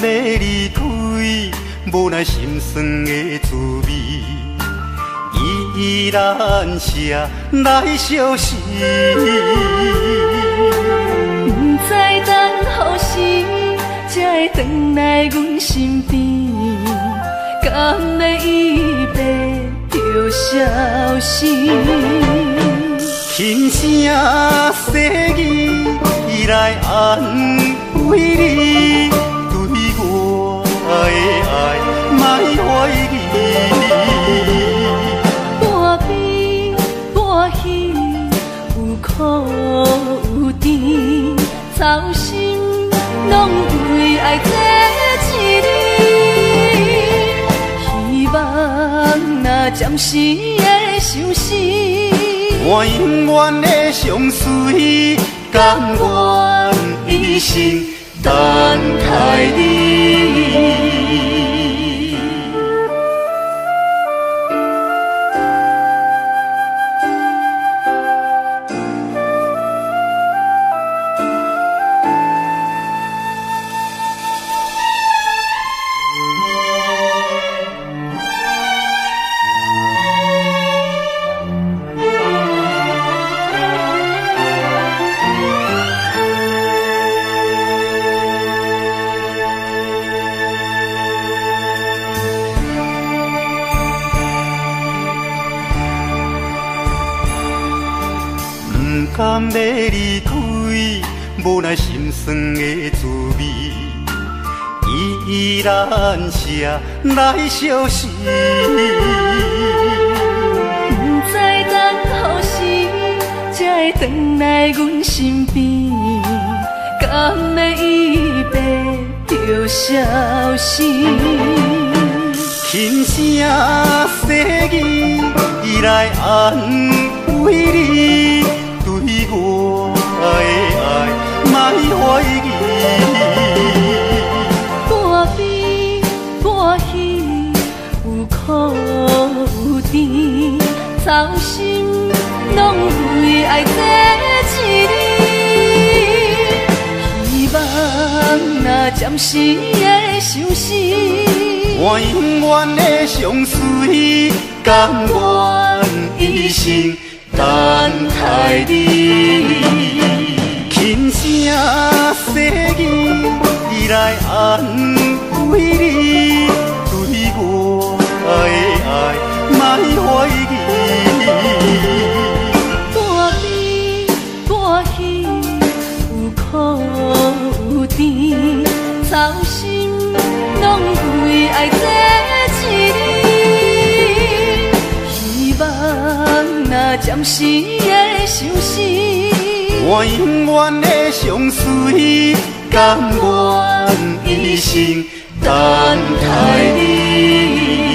离开，无奈心酸的滋味，依然写来相思。不知等何时才会回来阮身边，敢会伊变就消失？轻声细语来安慰你，对我的爱莫怀疑。半悲半喜，有苦有甜，操心拢为爱这一日，希望若暂时的相思。我永远的相随，甘愿一生等待你。不甘要离开，无奈心酸的滋味，依然写来相思。不知等何时才会回来阮身边，敢会伊变就消失？轻声细语来安慰你，对我的爱莫怀疑。半悲半喜，有苦有甜，操心拢为爱这一日，希望若暂时的相思。我永远的相随，甘愿一生等待你。轻声细语来安慰你，对我的爱莫怀疑。半悲半喜，有苦有甜，操心拢为爱这一日，希望若暂时的相思。我永远的相随，甘愿一生等待你。